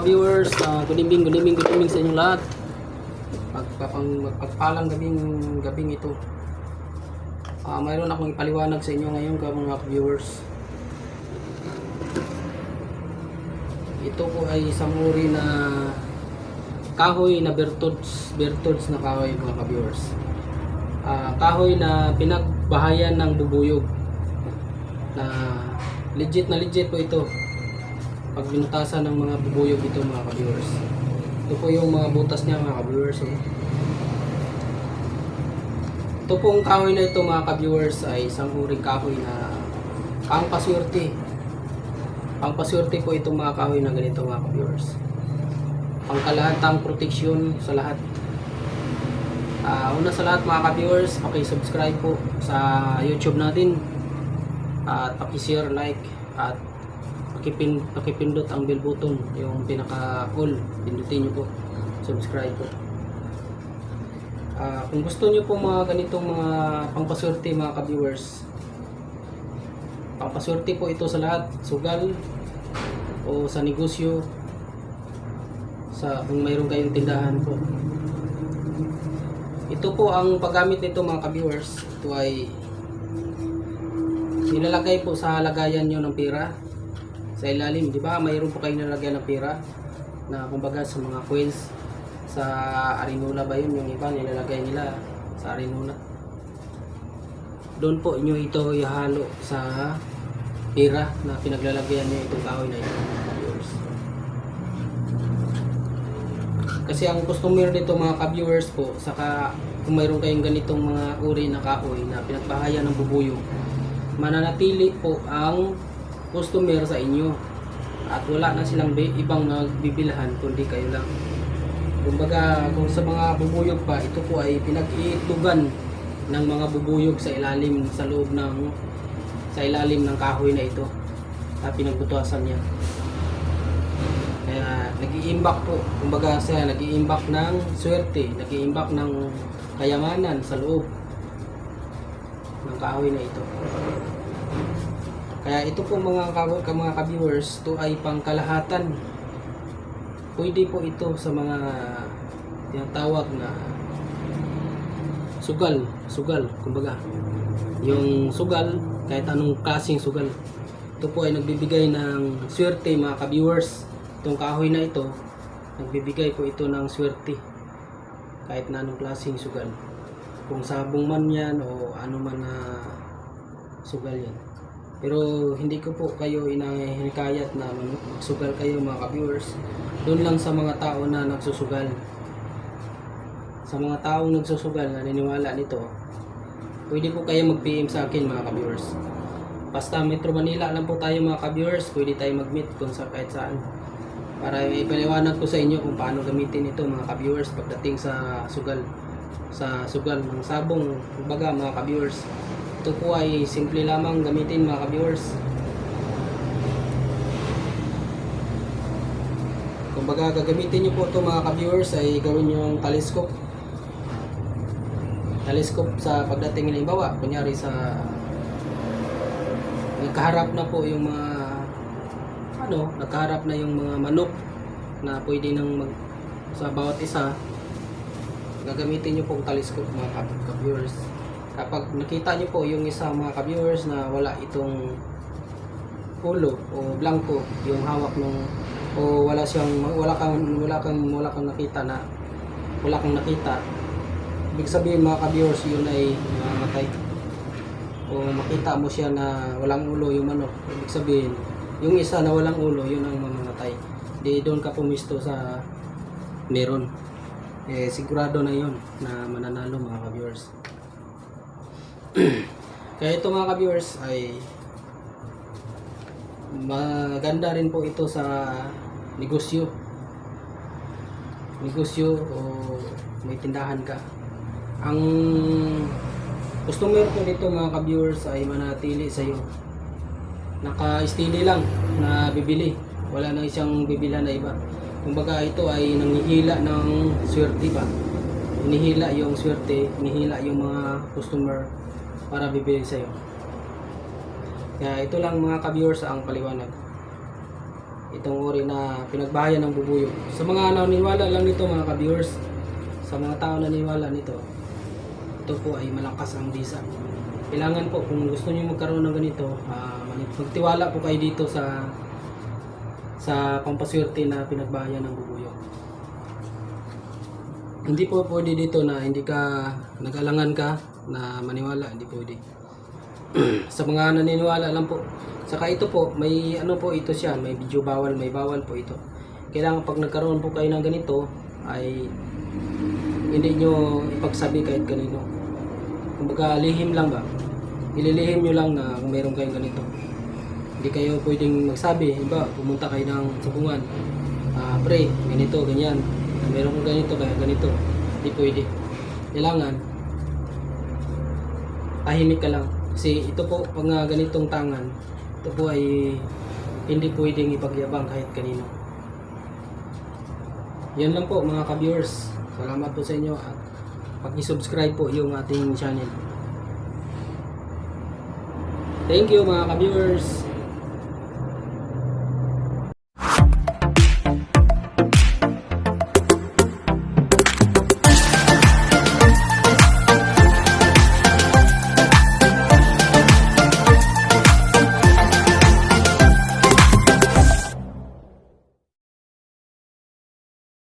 ka-viewers, good evening sa inyong lahat. Magpagpalang gabing ito. Mayroon akong ipaliwanag sa inyo ngayon mga viewers. Ito po ay isang uri na kahoy na bertods na kahoy mga viewers. Kahoy na pinagbahayan ng bubuyog. Na legit po ito. Pag binutasan ng mga bubuyog ito mga viewers. Ito po yung mga butas niya mga viewers. Ito pong kahoy na ito mga viewers ay isang uring kahoy na pangpaswerte. Pangpaswerte po itong mga kahoy na ganito mga viewers. Pangkalahatang proteksyon sa lahat. Una sa lahat mga viewers, paki-subscribe po sa YouTube natin. At paki-share, like at pakipindot ang bell button, yung pinaka-all, pindutin nyo po, subscribe po. Kung gusto nyo po mga ganitong mga pangpaswerte mga ka-viewers, pangpaswerte po ito sa lahat, sugal o sa negosyo, kung mayroon kayong tindahan po. Ito po ang paggamit nito mga ka-viewers. Ito ay nilalagay po sa lagayan nyo ng pera sa ilalim, di ba? Mayroon po kayong nilalagyan ng pera na kumbaga sa mga coins sa arinula ba yun, yung iba nilalagay nila sa arinula. Doon po inyo ito ihalo sa pera na pinaglalagyan niyo itong kahoy na ito. Kasi ang customer dito mga ka-viewers po, saka kung mayroon kayong ganitong mga uri na kahoy na pinagbahayan ng bubuyog, mananatili po ang customer sa inyo at wala na silang ibang nagbibilhan kundi kayo lang. Kumbaga kung sa mga bubuyog pa, ito po ay pinag-iitugan ng mga bubuyog sa ilalim, sa loob ng sa ilalim ng kahoy na ito at pinagbutuasan niya. Kaya nag-iimbak po, kumbaga siya nag-iimbak ng swerte, nag-iimbak ng kayamanan sa loob ng kahoy na ito. Kaya ito po mga ka-viewers, ito ay pangkalahatan. Pwede po ito sa mga tinatawag na sugal, kumbaga. Yung sugal, kahit anong klaseng sugal. Ito po ay nagbibigay ng swerte mga ka-viewers. Itong kahoy na ito, nagbibigay po ito ng swerte. Kahit na anong klaseng sugal. Kung sabong man yan o ano man na sugal yan. Pero hindi ko po kayo hinahikayat na magsugal kayo mga ka-viewers. Doon lang sa mga tao na nagsusugal. Sa mga taong nagsusugal na naniniwala nito, pwede po kayo mag-PM sa akin mga ka-viewers. Basta Metro Manila lang po tayo mga ka-viewers, pwede tayo mag-meet kung sa kahit saan. Para ipaliwanag ko sa inyo kung paano gamitin ito mga ka-viewers pagdating sa sugal. Sa sugal ng sabong, kumbaga mga ka-viewers. Ito po ay simple lamang gamitin mga ka-viewers. Kumbaga gagamitin nyo po ito mga ka-viewers ay gawin nyo yung telescope. Telescope sa pagdating ng bawa. Kunyari sa nagkaharap na po yung mga nagkaharap na yung mga manok na pwede nang sa bawat isa, gagamitin nyo pong telescope mga ka-viewers. Kapag nakita nyo po yung isa mga ka-viewers na wala itong ulo o blanco yung hawak ng o wala kang nakita na wala kang nakita, ibig sabihin mga ka-viewers yun ay mamamatay. O makita mo siya na walang ulo yung manok, ibig sabihin yung isa na walang ulo yun ang mamamatay. Di doon ka pumisto sa meron, sigurado na yun na mananalo mga ka-viewers. Kaya ito mga ka-viewers ay maganda rin po ito sa negosyo o may tindahan ka. Ang customer po dito mga ka-viewers ay manatili sa iyo, naka-steady lang na bibili, wala nang isang bibilhan na iba. Kumbaga ito ay nanghihila ng swerte pa, hinihila yung swerte, hinihila yung mga customer para bibili sa iyo. Kaya ito lang mga ka-viewers ang paliwanag. itong uri na pinagbahayan ng bubuyog. Sa mga naniniwala lang nito mga ka-viewers, sa mga tao na naniniwala nito, ito po ay malakas ang bisa. Kailangan po kung gusto niyo magkaroon ng ganito, magtiwala po kayo dito sa pampaswerte na pinagbahayan ng bubuyog. Hindi po pwede dito na hindi ka nag-alangan ka na maniwala, hindi pwede. Sa mga naniniwala lang po. Saka ito po, may ano po ito siya, may video bawal, may bawal po ito. Kailangan pag nagkaroon po kayo ng ganito, ay hindi nyo ipagsabi kahit kanino. Kumbaga lihim lang ba? Ililihim nyo lang na kung meron kayong ganito. Hindi kayo pwedeng magsabi, iba, pumunta kayo ng sabungan. Pre, ganito, ganyan. Meron kong ganito, kaya ganito. Hindi pwede. Kailangan, tahimik ka lang. Kasi ito po, pag ganitong tangan, ito po ay hindi pwedeng ipagyabang kahit kanino. Yan lang po mga ka-viewers. Salamat po sa inyo at pag-subscribe po yung ating channel. Thank you mga ka-viewers.